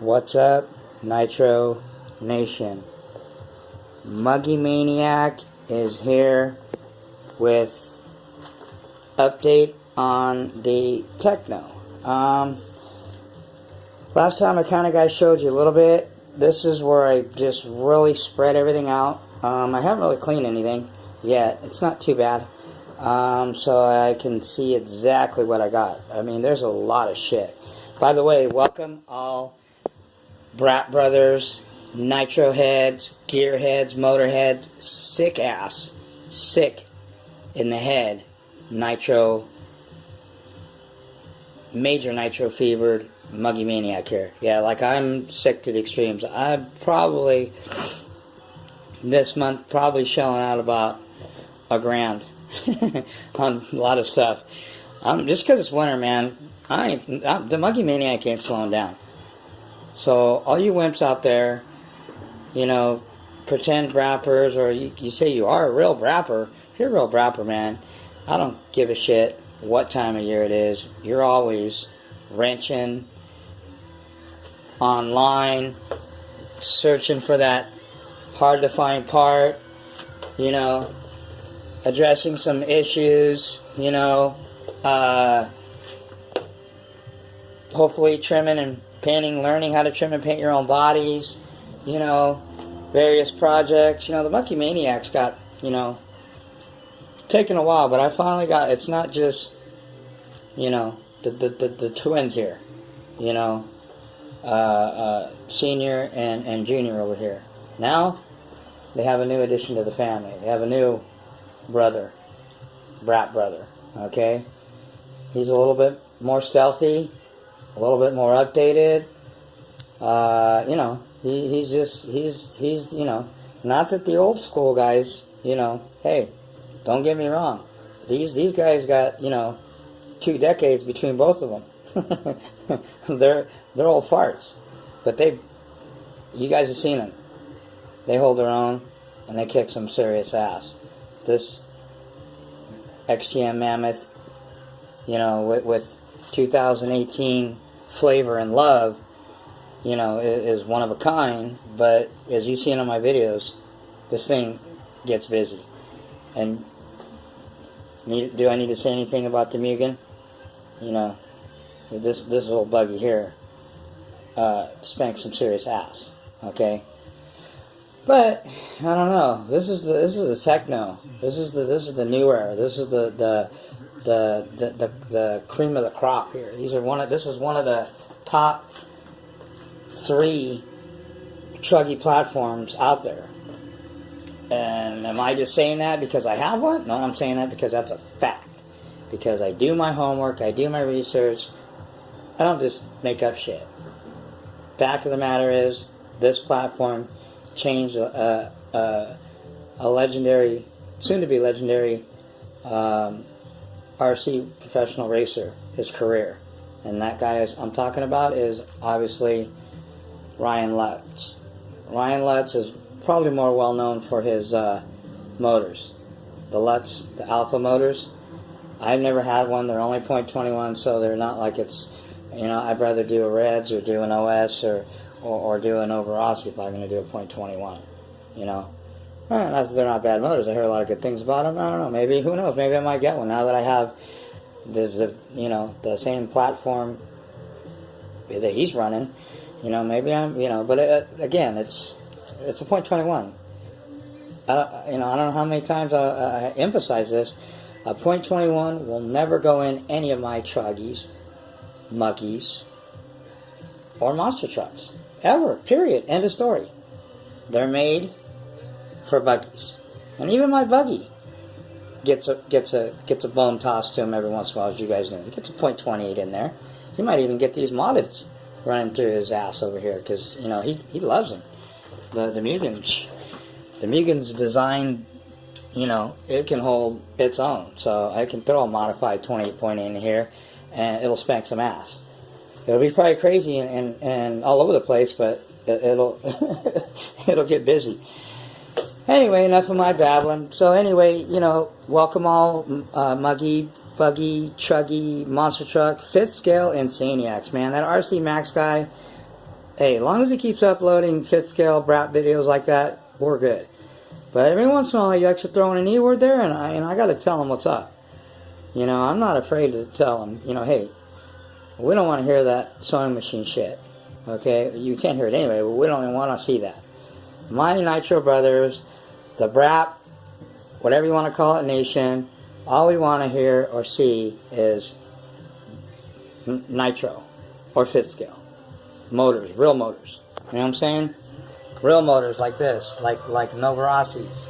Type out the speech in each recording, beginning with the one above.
What's up, Nitro Nation? Muggy Maniac is here with update on the Techno. Last time I kind of guys showed you a little bit. This is where I just really spread everything out. I haven't really cleaned anything yet. It's not too bad. So I can see exactly what I got. I mean, there's a lot of shit. By the way, welcome all Brat Brothers, Nitro Heads, Gear Heads, Motor Heads, sick ass, sick in the head, Nitro, major Nitro fevered, Muggy Maniac here. Yeah, like I'm sick to the extremes. I'm probably, this month, probably shelling out about $1,000 on a lot of stuff. Just because it's winter, man, the Muggy Maniac ain't slowing down. So, all you wimps out there, you know, pretend brappers, or you say you are a real brapper. If you're a real brapper, man, I don't give a shit what time of year it is. You're always wrenching online, searching for that hard-to-find part, you know, addressing some issues, you know, hopefully trimming and painting, learning how to trim and paint your own bodies, you know, various projects. You know, the Muggy Maniac's got, you know, taken a while, but I finally got, it's not just, you know, the twins here, you know, senior and junior over here. Now, they have a new addition to the family. They have a new brother, Brat Brother, okay? He's a little bit more stealthy, a little bit more updated. You know, he's you know, not that the old school guys, you know, hey, don't get me wrong. These guys got, you know, 2 decades between both of them. they're old farts. But you guys have seen them. They hold their own and they kick some serious ass. This XTM Mammoth, you know, with 2018 flavor and love, you know, is one of a kind. But as you've seen on my videos, this thing gets busy. And do I need to say anything about the Mugen? You know, this little buggy here spanks some serious ass. Okay, but I don't know. This is the Techno. This is the new era. This is the cream of the crop here. This is one of the top 3 truggy platforms out there. And am I just saying that because I have one? No, I'm saying that because that's a fact. Because I do my homework, I do my research. I don't just make up shit. Fact of the matter is, this platform changed a legendary, soon-to-be legendary, RC professional racer, his career. And that guy I'm talking about is obviously Ryan Lutz. Ryan Lutz is probably more well known for his motors. The Lutz, the Alpha motors. I've never had one. They're only .21, so they're not like it's, you know, I'd rather do a Reds or do an OS or do an Over Aussie if I'm going to do a .21, you know. Not that they're not bad motors. I hear a lot of good things about them. I don't know. Maybe, who knows? Maybe I might get one now that I have the you know, the same platform that he's running. You know, maybe I'm, you know, but again, it's a .21. You know, I don't know how many times I emphasize this. A .21 will never go in any of my truggies, muggies, or monster trucks. Ever. Period. End of story. They're made for buggies. And even my buggy gets a bone tossed to him every once in a while, as you guys know. He gets a .28 in there. He might even get these moddeds running through his ass over here, because, you know, he loves them. The Mugen's designed, you know, it can hold its own. So I can throw a modified 28.8 in here, and it'll spank some ass. It'll be probably crazy and all over the place, but it'll it'll get busy. Anyway, enough of my babbling. So anyway, you know, welcome all Muggy, Buggy, Truggy, Monster Truck, 5th Scale Insaniacs, man. That RC Max guy, hey, as long as he keeps uploading fit scale brat videos like that, we're good. But every once in a while, he likes to throw in an E word there, and I got to tell him what's up. You know, I'm not afraid to tell him, you know, hey, we don't want to hear that sewing machine shit. Okay, you can't hear it anyway, but we don't even want to see that. My Nitro Brothers, the brat, whatever you want to call it, nation, all we want to hear or see is Nitro or fit scale. Motors, real motors. You know what I'm saying? Real motors like this, like Novarossis,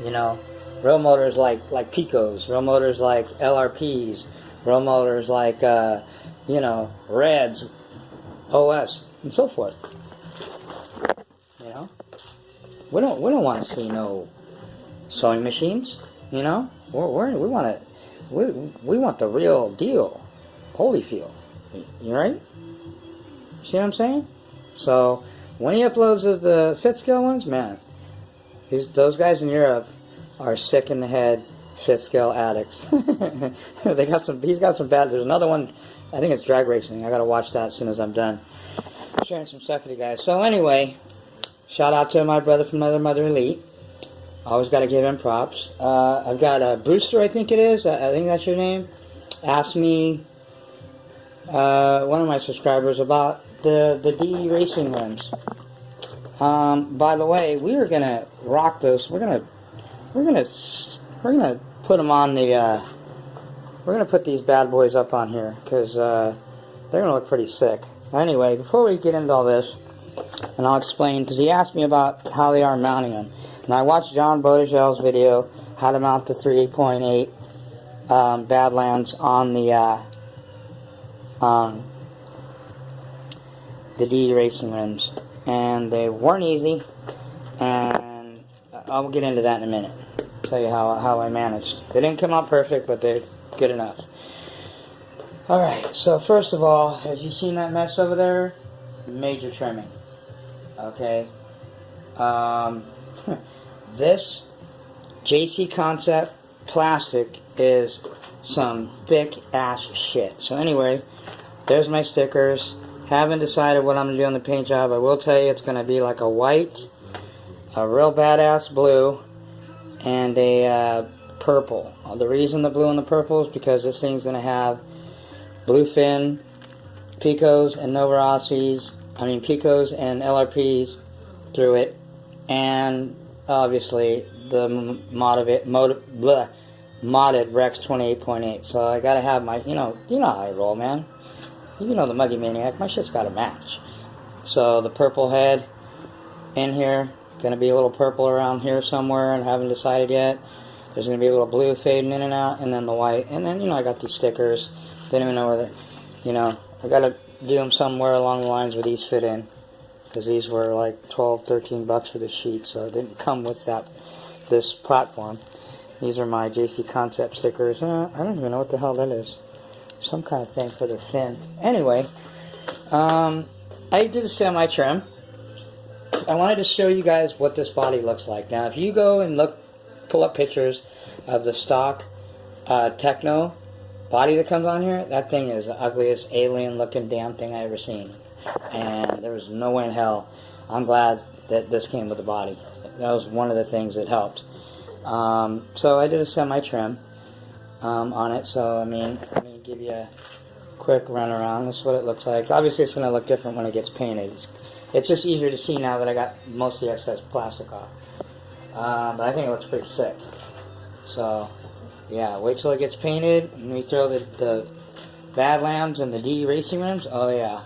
you know, real motors like Picos, real motors like LRPs, real motors like you know, Reds, OS, and so forth. You know, we don't want to see no sewing machines. You know, we want the real deal, Holyfield. You right? See what I'm saying? So when he uploads the fit scale ones, man, those guys in Europe are sick in the head fit scale addicts. He's got some bad. There's another one. I think it's drag racing. I gotta watch that as soon as I'm done sharing some stuff with you guys. So anyway, shout out to my brother from Mother Elite. Always got to give him props. I've got a Brewster, I think it is. I think that's your name. Asked me, one of my subscribers, about the DE racing rims. By the way, we are gonna rock those. We're gonna put them on the. We're gonna put these bad boys up on here because they're gonna look pretty sick. Anyway, before we get into all this, and I'll explain, because he asked me about how they are mounting them. And I watched John Bodel's video, how to mount the 3.8 Badlands on the DE racing rims. And they weren't easy, and I'll get into that in a minute. Tell you how I managed. They didn't come out perfect, but they're good enough. Alright, so first of all, have you seen that mess over there? Major trimming. Okay. This JC Concept plastic is some thick ass shit. So anyway, there's my stickers. Haven't decided what I'm going to do on the paint job. I will tell you it's going to be like a white, a real badass blue, and a purple. The reason the blue and the purple is because this thing's going to have Bluefin, Picos, and Novarossis, Picos and LRPs through it, and obviously the modded Rex 28.8. So I gotta have my, you know how I roll, man. You know the Muggy Maniac, my shit's gotta match. So the purple head in here, gonna be a little purple around here somewhere, and haven't decided yet. There's gonna be a little blue fading in and out, and then the white, and then, I got these stickers. Didn't even know where I gotta do them somewhere along the lines where these fit in, because these were like $12-13 for the sheet, so it didn't come with this platform. These are my JC Concept stickers. I don't even know what the hell that is. Some kind of thing for the fin. Anyway, I did a semi-trim. I wanted to show you guys what this body looks like. Now, if you go and pull up pictures of the stock Techno body that comes on here, that thing is the ugliest alien-looking damn thing I ever seen. And there was no way in hell. I'm glad that this came with the body. That was one of the things that helped. So I did a semi-trim on it. So, let me give you a quick run around. This is what it looks like. Obviously, it's going to look different when it gets painted. It's just easier to see now that I got most of the excess plastic off. But I think it looks pretty sick. So, yeah, wait till it gets painted, and we throw the Badlands and the DE racing rims. Oh, yeah.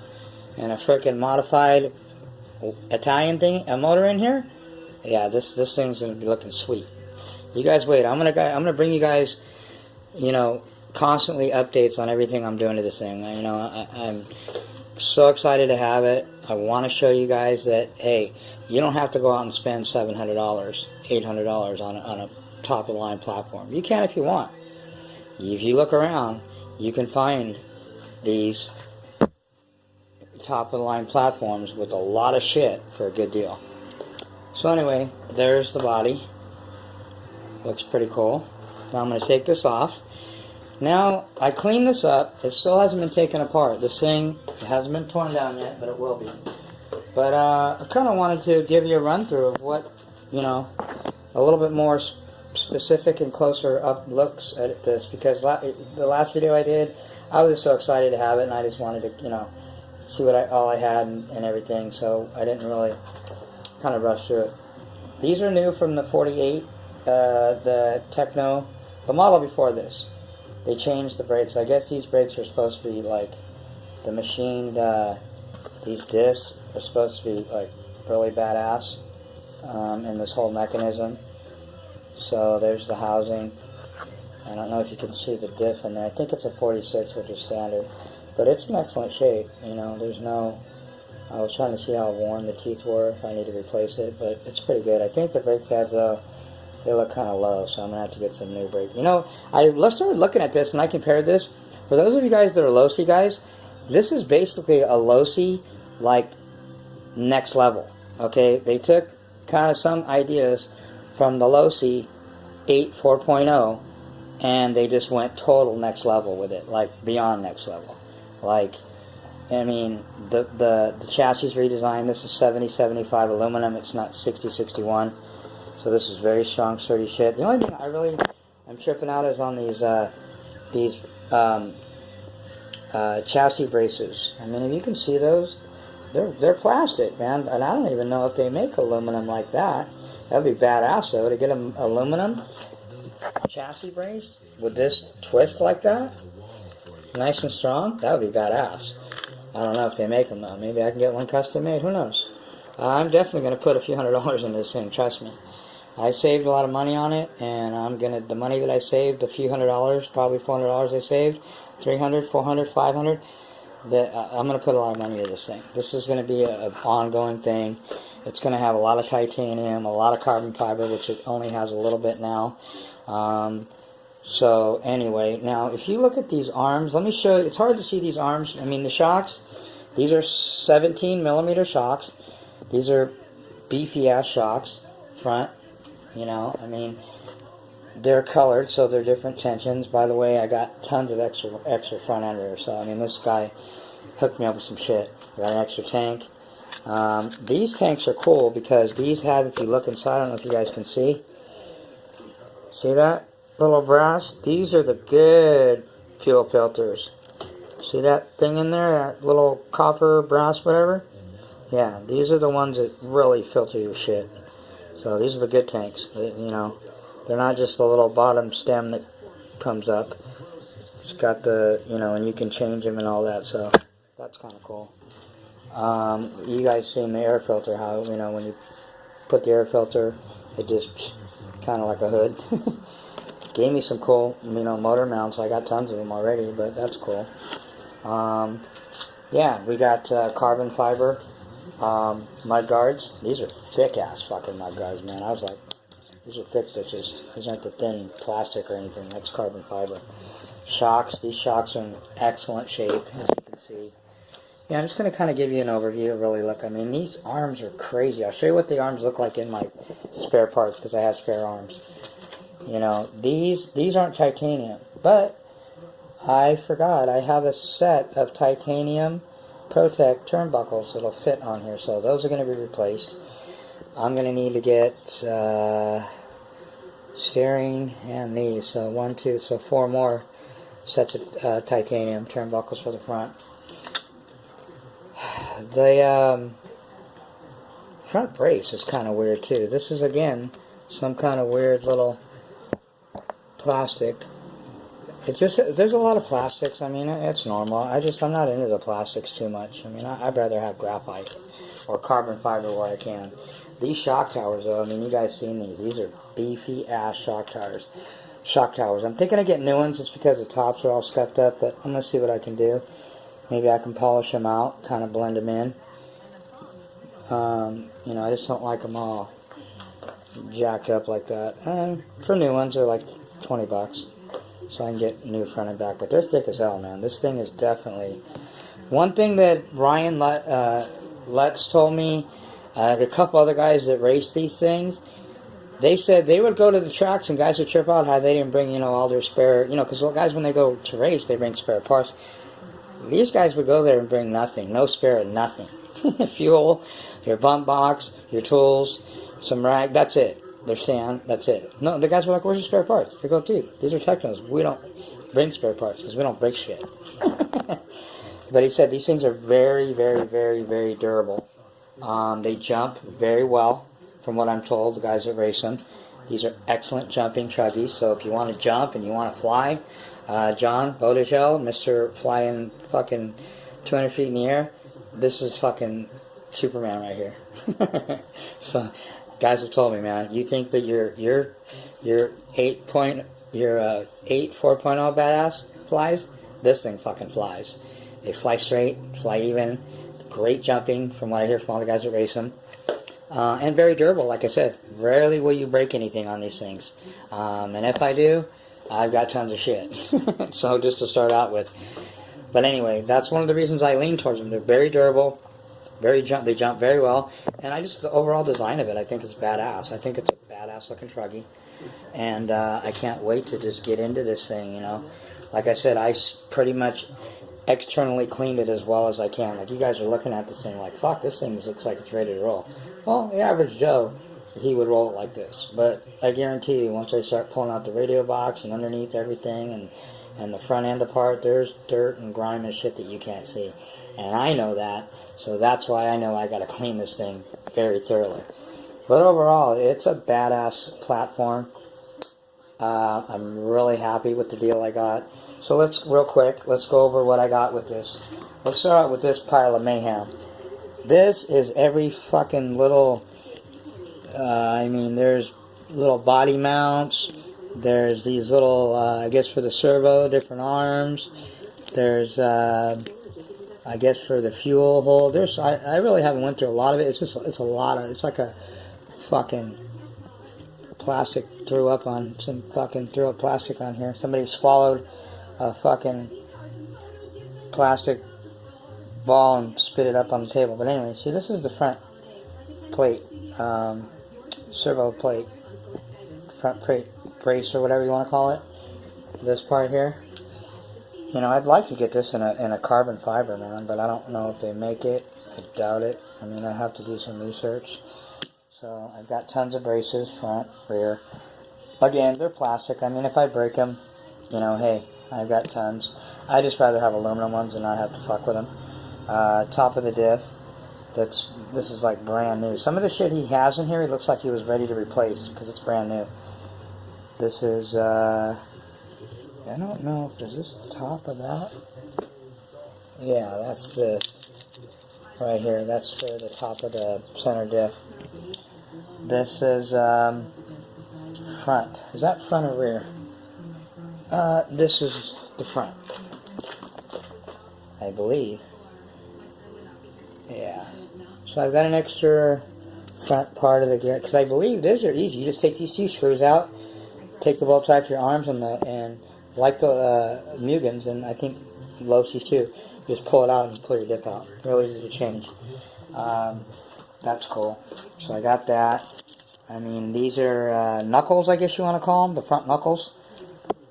And a frickin' modified Italian thing, a motor in here. Yeah, this thing's gonna be looking sweet. You guys wait. I'm gonna bring you guys, constantly updates on everything I'm doing to this thing. I'm so excited to have it. I want to show you guys that, hey, you don't have to go out and spend $700, $800 on a top of the line platform. You can if you want. If you look around, you can find these top of the line platforms with a lot of shit for a good deal. So anyway, there's the body. Looks pretty cool. Now I'm going to take this off. Now I cleaned this up. It still hasn't been taken apart. This thing hasn't been torn down yet, but it will be. But I kind of wanted to give you a run through of what, you know, a little bit more specific and closer up looks at this, because the last video I did, I was just so excited to have it, and I just wanted to, you know, see what all I had and everything, so I didn't really kind of rush through it. These are new from the 48, the Tekno, the model before this. They changed the brakes. I guess these brakes are supposed to be like the machined, these discs are supposed to be like really badass in this whole mechanism. So there's the housing. I don't know if you can see the diff in there. I think it's a 46, which is standard. But it's in excellent shape. You know, there's no... I was trying to see how worn the teeth were, if I need to replace it, but it's pretty good. I think the brake pads, though, they look kind of low, so I'm going to have to get some new brake. You know, I started looking at this, and I compared this. For those of you guys that are Losi guys, this is basically a Losi, like, next level. Okay? They took kind of some ideas from the Losi 8 4.0, and they just went total next level with it, like, beyond next level. Like... I mean, the chassis redesigned. This is 70-75 aluminum. It's not 60-61. So this is very strong, sturdy shit. The only thing I really am tripping out is on these chassis braces. I mean, if you can see those, they're plastic, man. And I don't even know if they make aluminum like that. That'd be badass, though, to get an aluminum chassis brace with this twist like that, nice and strong. That would be badass. I don't know if they make them, though. Maybe I can get one custom made. Who knows? I'm definitely going to put a few $100s into this thing. Trust me. I saved a lot of money on it, and I'm going to, the money that I saved, the few $100, probably $400 I saved, $300, $400, $500, I'm going to put a lot of money into this thing. This is going to be an ongoing thing. It's going to have a lot of titanium, a lot of carbon fiber, which it only has a little bit now. So anyway, now if you look at these arms, let me show you. It's hard to see these arms. I mean, the shocks, these are 17 millimeter shocks. These are beefy ass shocks front. You know, I mean, they're colored, so they're different tensions. By the way, I got tons of extra front end rear. So I mean, this guy hooked me up with some shit. I got an extra tank. These tanks are cool because these have, if you look inside, I don't know if you guys can see. See that? Little brass. These are the good fuel filters. See that thing in there? That little copper, brass, whatever? Yeah, these are the ones that really filter your shit. So these are the good tanks. You know, they're not just the little bottom stem that comes up. It's got the, you know, and you can change them and all that. So that's kind of cool. You guys seen the air filter, how, you know, when you put the air filter, it just kind of like a hood. Gave me some cool, you know, motor mounts. I got tons of them already, but that's cool. Yeah, we got carbon fiber mud guards. These are thick-ass fucking mud guards, man. I was like, these are thick bitches. These aren't the thin plastic or anything. That's carbon fiber. Shocks. These shocks are in excellent shape, as you can see. Yeah, I'm just going to kind of give you an overview, really look. I mean, these arms are crazy. I'll show you what the arms look like in my spare parts, because I have spare arms. You know, these aren't titanium, but I forgot I have a set of titanium Protect turnbuckles that'll fit on here, so those are going to be replaced. I'm going to need to get steering and these, so 1, 2, so 4 more sets of titanium turnbuckles for the front. The front brace is kind of weird too. This is again some kind of weird little plastic. It's just, there's a lot of plastics. I mean, it's normal. I'm not into the plastics too much. I mean, I'd rather have graphite or carbon fiber where I can. These shock towers, though, I mean, you guys seen these. These are beefy ass shock towers. I'm thinking of getting new ones just because the tops are all scuffed up, but I'm going to see what I can do. Maybe I can polish them out, kind of blend them in. You know, I just don't like them all jacked up like that. For new ones, they're like $20. So I can get new front and back. But they're thick as hell, man. This thing is definitely... One thing that Ryan Lutz told me, a couple other guys that race these things, they said they would go to the tracks and guys would trip out how they didn't bring, you know, all their spare... You know, because guys, when they go to race, they bring spare parts. These guys would go there and bring nothing, no spare, nothing. Fuel, your bump box, your tools, some rag, that's it. Their stand, that's it. No, the guys were like, where's your spare parts? They go, dude, these are Technos. We don't bring spare parts because we don't break shit. But he said these things are very, very, very, very durable. They jump very well, from what I'm told, the guys that race them. These are excellent jumping truggies, so if you want to jump and you want to fly, John Bodegel, Mr. Flying fucking 200 feet in the air, this is fucking Superman right here. So, guys have told me, man, you think that your 8 4.0 badass flies? This thing fucking flies. They fly straight, fly even, great jumping from what I hear from all the guys that race them. And very durable, like I said. Rarely will you break anything on these things. And if I do, I've got tons of shit. So just to start out with. But anyway, that's one of the reasons I lean towards them. They're very durable, they jump very well. And the overall design of it, I think is badass. I think it's a badass looking truggy. And I can't wait to just get into this thing, you know. Like I said, I pretty much externally cleaned it as well as I can. Like, you guys are looking at this thing like, fuck, this thing looks like it's ready to roll. Well, the average Joe, he would roll it like this. But I guarantee you, once I start pulling out the radio box and underneath everything and the front end part, there's dirt and grime and shit that you can't see. And I know that, so that's why I know I got to clean this thing very thoroughly. But overall, it's a badass platform. I'm really happy with the deal I got. So let's go over what I got with this. Let's start out with this pile of mayhem. This is every fucking little, there's little body mounts. There's these little, I guess for the servo, different arms. There's, I guess for the fuel hole. I really haven't went through a lot of it. It's like a fucking plastic threw up plastic on here. Somebody swallowed a fucking plastic ball and spit it up on the table. But anyway, see, this is the front plate, servo plate, front plate brace or whatever you want to call it. This part here. You know, I'd like to get this in a carbon fiber, man, but I don't know if they make it. I doubt it. I mean, I have to do some research. So I've got tons of braces, front, rear. Again, they're plastic. I mean, if I break them, you know, hey, I've got tons. I just rather have aluminum ones and not have to fuck with them. Top of the diff. This is like brand new. Some of the shit he has in here, he looks like he was ready to replace because it's brand new. This is, I don't know if is this the top of that. Yeah, that's the right here. That's for the top of the center diff. This is front. Is that front or rear? This is the front, I believe. Yeah. So I've got an extra front part of the gear because I believe those are easy. You just take these two screws out, take the bolts out of your arms, and like the Mugens, and I think Losis too. Just pull it out and pull your dip out. Real easy to change. That's cool. So I got that. I mean, these are knuckles, I guess you want to call them, the front knuckles.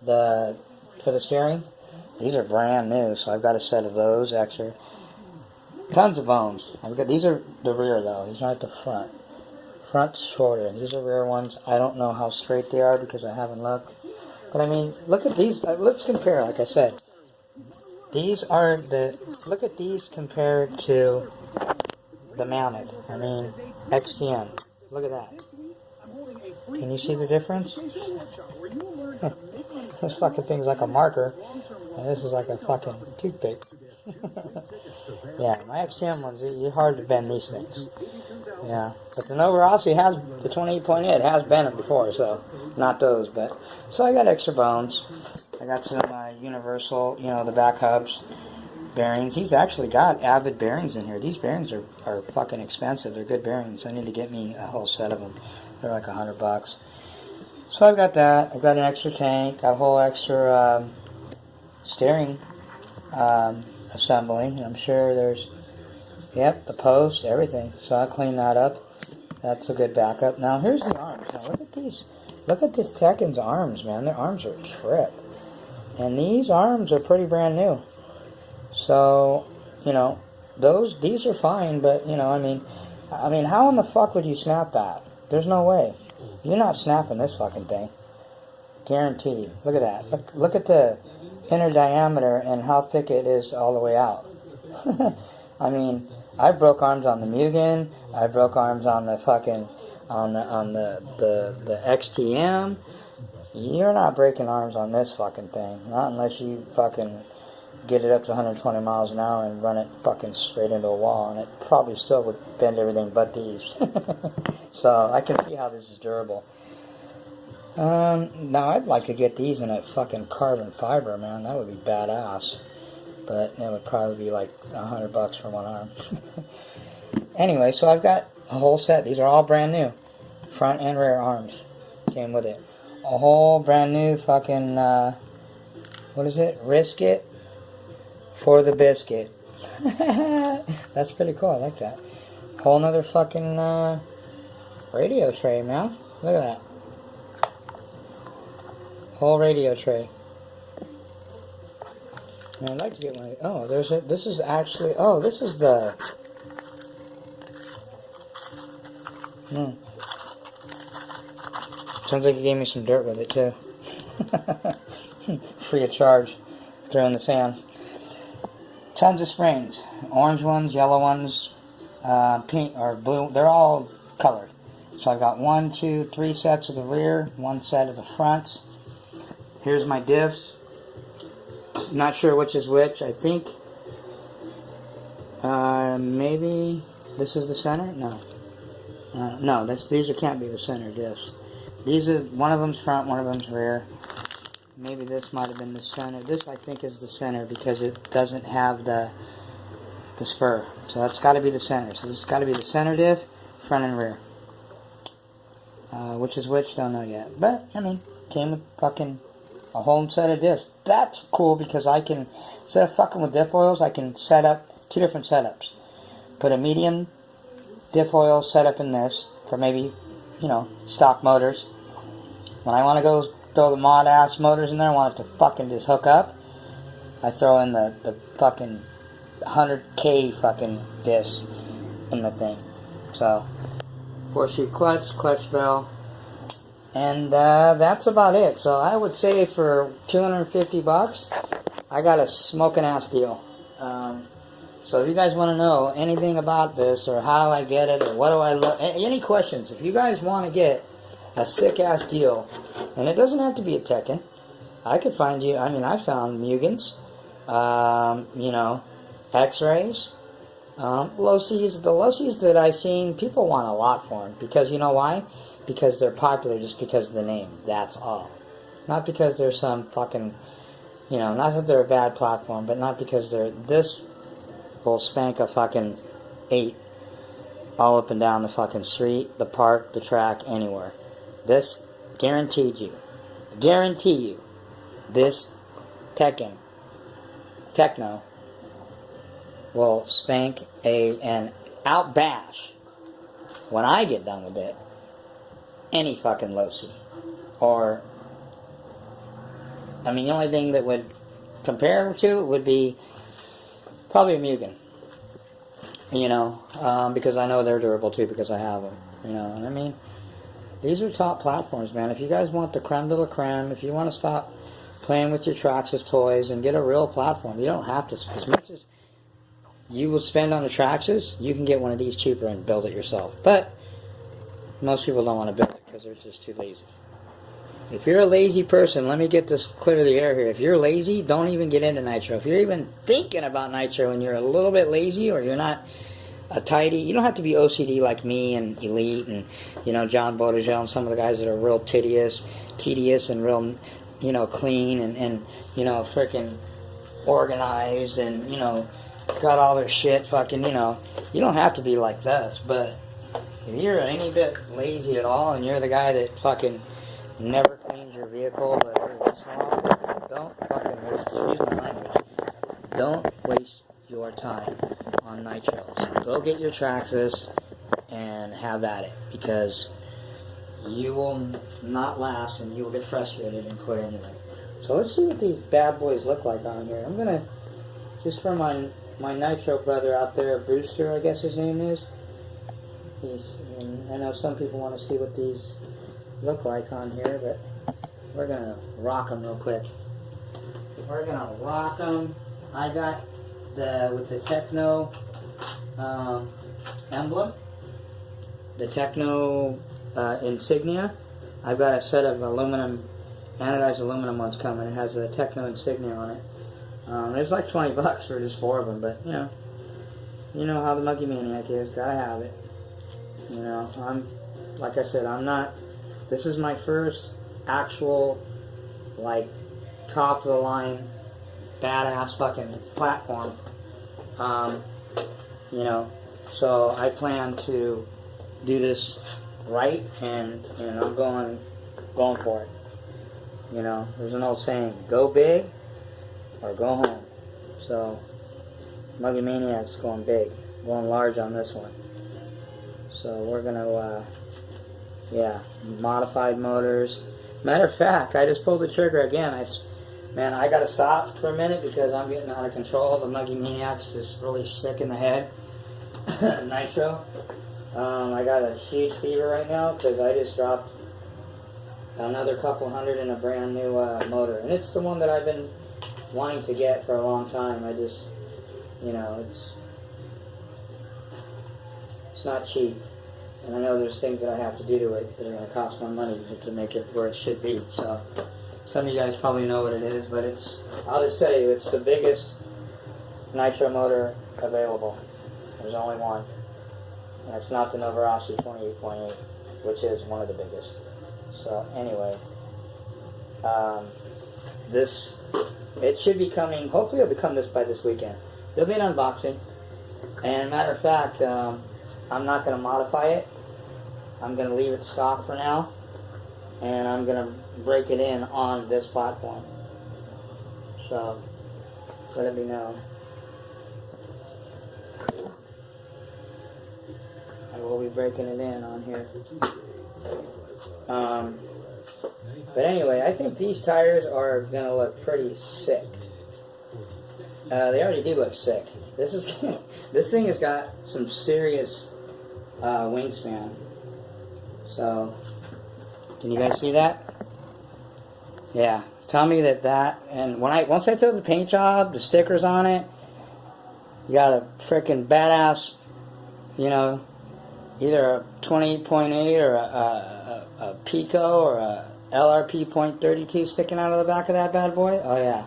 For the steering. These are brand new, so I've got a set of those extra. Tons of bones. These are the rear though. These aren't the front. Front's shorter. These are rear ones. I don't know how straight they are because I haven't looked. But I mean, look at these. Let's compare. Like I said, look at these compared to the mounted. I mean, XTM. Look at that. Can you see the difference? This fucking thing's like a marker, and this is like a fucking toothpick. Yeah, my XTM ones, you're hard to bend these things. Yeah, but the Nova Rossi has, the 28.8 has bent them before, so not those, but, so I got extra bones. I got some universal, the back hubs, bearings. He's actually got Avid bearings in here. These bearings are fucking expensive. They're good bearings. I need to get me a whole set of them. They're like $100. So I've got that. I've got an extra tank. Got a whole extra steering assembly. I'm sure there's, the post, everything. So I'll clean that up. That's a good backup. Now here's the arms. Now look at these. Look at the Tekken's arms, man. Their arms are a trip. And these arms are pretty brand new. So, you know, these are fine, but you know, I mean, how in the fuck would you snap that? There's no way. You're not snapping this fucking thing. Guaranteed. Look at that. Look at the inner diameter and how thick it is all the way out. I mean, I broke arms on the Mugen. I broke arms on the fucking on the XTM. You're not breaking arms on this fucking thing, not unless you fucking get it up to 120 miles an hour and run it fucking straight into a wall, and it probably still would bend everything but these. So I can see how this is durable. Now I'd like to get these in a fucking carbon fiber, man. That would be badass. But it would probably be like $100 for one arm. Anyway, so I've got a whole set. These are all brand new. Front and rear arms came with it. A whole brand new fucking, what is it? Risk it for the biscuit. That's pretty cool. I like that. Whole nother fucking radio tray, man. Look at that. Whole radio tray. And I'd like to get one. Oh, this is actually. Oh, this is the. Sounds like you gave me some dirt with it too. Free of charge. Throw in the sand. Tons of springs. Orange ones, yellow ones, pink or blue. They're all colored. So I've got 1, 2, 3 sets of the rear, 1 set of the fronts. Here's my diffs. Not sure which is which. I think maybe this is the center. No, no. These can't be the center diffs. These are, one of them's front, one of them's rear. Maybe this might have been the center. This I think is the center because it doesn't have the spur. So that's got to be the center. So this has got to be the center diff, front and rear. Which is which? Don't know yet. But I mean, came with fucking a whole set of diffs. That's cool because I can, instead of fucking with diff oils, I can set up 2 different setups. Put a medium diff oil setup in this for maybe, you know, stock motors. When I want to go throw the mod ass motors in there, I want it to fucking just hook up, I throw in the fucking 100K fucking diffs in the thing. So, 4-chute clutch bell. And that's about it. So I would say for $250, I got a smoking ass deal. So if you guys want to know anything about this or how I get it or what do I look, any questions, if you guys want to get a sick ass deal, and it doesn't have to be a Tekken. I could find you. I mean, I found Mugens, you know, X-rays, low C's. The low C's that I've seen, people want a lot for them because you know why? Because they're popular just because of the name. That's all. Not because they're some fucking, you know, not that they're a bad platform, but not because they're, this will spank a fucking 8 all up and down the fucking street, the park, the track, anywhere. This, guarantee you, this Techno will spank an outbash when I get done with it. Any fucking low C. Or, I mean, the only thing that would compare to would be probably a Mugen. You know, because I know they're durable too because I have them. You know what I mean? These are top platforms, man. If you guys want the creme de la creme, if you want to stop playing with your Traxxas toys and get a real platform, you don't have to. As much as you will spend on the Traxxas, you can get one of these cheaper and build it yourself. But most people don't want to build it because they're just too lazy. If you're a lazy person, let me get this clear to the air here. If you're lazy, don't even get into Nitro. If you're even thinking about Nitro and you're a little bit lazy or you're not a tidy, you don't have to be OCD like me and Elite and, you know, John Bodegel and some of the guys that are real tedious and real, you know, clean and you know, freaking organized and, you know, got all their shit fucking, you know. You don't have to be like this, but if you're any bit lazy at all and you're the guy that fucking never cleans your vehicle but every once in a while, don't fucking waste, excuse my language, don't waste your time on Nitros. Go get your Traxxas and have at it because you will not last and you will get frustrated and quit anyway. So let's see what these bad boys look like on here. I'm gonna just for my Nitro brother out there, Brewster, I guess his name is. I know some people want to see what these look like on here, but we're gonna rock them real quick. We're gonna rock them. I got with the Techno emblem, the Techno insignia. I've got a set of aluminum, anodized aluminum ones coming. It has the Techno insignia on it. It's like $20 for just 4 of them, but you know how the Monkey Maniac is. Gotta have it. You know, like I said, this is my first actual, like, top of the line, badass fucking platform. You know, so I plan to do this right, and I'm going for it. You know, there's an old saying, go big or go home. So, Monkey Maniac's going big, going large on this one. So we're gonna, modified motors. Matter of fact, I just pulled the trigger again. I gotta stop for a minute because I'm getting out of control. The Monkey Maniac's just really sick in the head. Nitro. I got a huge fever right now because I just dropped another couple hundred in a brand new motor, and it's the one that I've been wanting to get for a long time. I just, it's not cheap. And I know there's things that I have to do to it that are going to cost more money to make it where it should be. So, some of you guys probably know what it is, but I'll just tell you, it's the biggest nitro motor available. There's only one. And it's not the Novorossi 28.8, which is one of the biggest. So, anyway, it should be coming, hopefully it'll become this by this weekend. There'll be an unboxing. And matter of fact, I'm not going to modify it. I'm going to leave it stock for now. And I'm going to break it in on this platform. So, let it be known. I will be breaking it in on here. But anyway, I think these tires are going to look pretty sick. They already do look sick. This thing has got some serious wingspan. So, can you guys see that? Yeah. Tell me that, and once I throw the paint job, the stickers on it, you got a freaking badass, either a 28.8 or a Pico or a LRP .32 sticking out of the back of that bad boy. Oh yeah,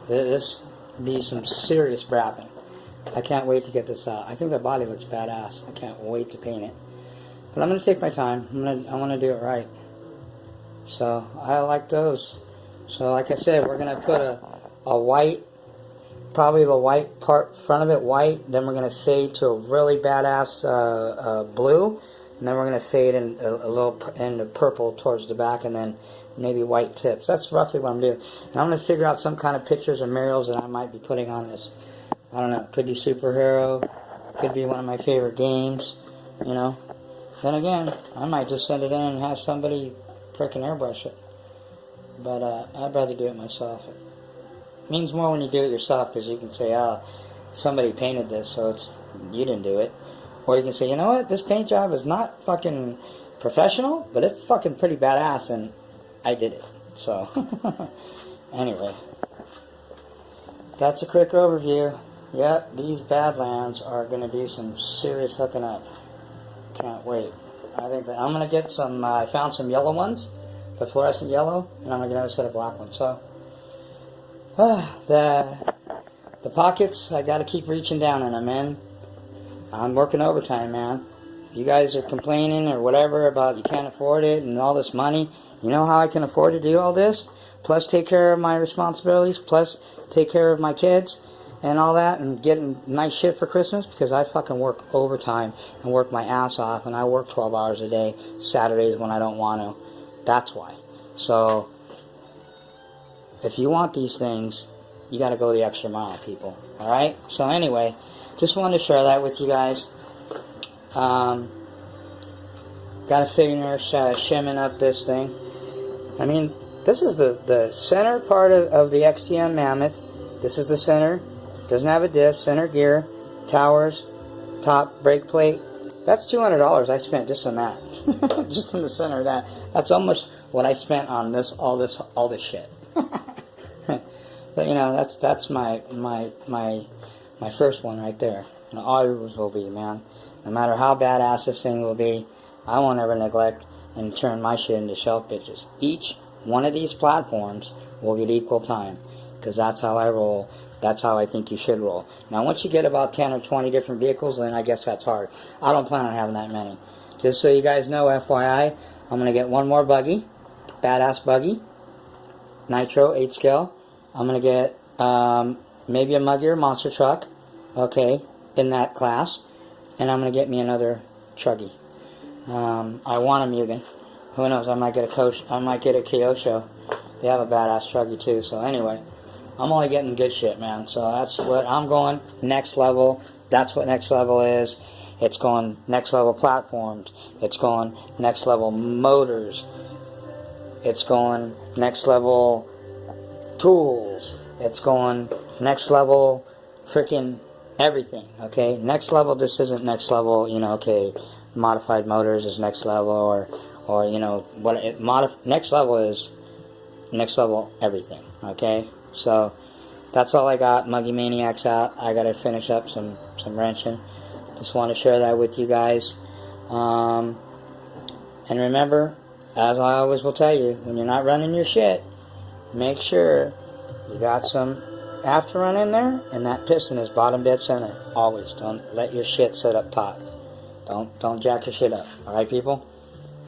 this be some serious wrapping. I can't wait to get this out. I think the body looks badass. I can't wait to paint it. But I'm going to take my time. I want to do it right. So, I like those. So, like I said, we're going to put a white, probably the white part, front of it white. Then we're going to fade to a really badass blue. And then we're going to fade in a little into purple towards the back. And then maybe white tips. That's roughly what I'm doing. And I'm going to figure out some kind of pictures or murals that I might be putting on this. I don't know. It could be superhero. Could be one of my favorite games. Then again, I might just send it in and have somebody frickin' airbrush it. But I'd rather do it myself. It means more when you do it yourself because you can say, oh, somebody painted this, so you didn't do it. Or you can say, you know what, this paint job is not fucking professional, but it's fucking pretty badass, and I did it. So, anyway, that's a quick overview. Yep, these Badlands are going to do some serious hooking up. Can't wait. I think that I'm going to get some, I found some yellow ones, the fluorescent yellow, and I'm going to get another set of black ones. So, the pockets, I got to keep reaching down in them, man. I'm working overtime, man. You guys are complaining or whatever about you can't afford it and all this money. You know how I can afford to do all this? Plus take care of my responsibilities, plus take care of my kids and all that, and getting nice shit for Christmas, because I fucking work overtime and work my ass off, and I work 12 hours a day, Saturdays when I don't want to. That's why. So, if you want these things, you got to go the extra mile, people. Alright? So anyway, just wanted to share that with you guys. Got to figure shimming up this thing. I mean, this is the center part of the XTM Mammoth. This is the center. Doesn't have a diff, center gear, towers, top brake plate. That's $200 I spent just on that. Just in the center of that. That's almost what I spent on all this shit. But you know, that's my first one right there. And all yours will be, man. No matter how badass this thing will be, I won't ever neglect and turn my shit into shelf bitches. Each one of these platforms will get equal time, because that's how I roll. That's how I think you should roll. Now, once you get about 10 or 20 different vehicles, then I guess that's hard. I don't plan on having that many. Just so you guys know, FYI, I'm going to get one more buggy, badass buggy, Nitro, 8 scale. I'm going to get maybe a Muggier monster truck, okay, in that class. And I'm going to get me another Truggy. I want a Mugen. Who knows, I might get a Kyosho. They have a badass Truggy too, so anyway. I'm only getting good shit, man. So that's what I'm going next level. That's what next level is. It's going next level platforms. It's going next level motors. It's going next level tools. It's going next level freaking everything, okay? Next level, this isn't next level, you know, okay, modified motors is next level, or you know, next level is next level everything, okay? So that's all I got. Muggy Maniacs out. I gotta finish up some wrenching. Just want to share that with you guys. And remember, as I always will tell you, when you're not running your shit, make sure you got some after run in there, and that piston is bottom dead center. Always. Don't let your shit sit up top. Don't jack your shit up. Alright, people?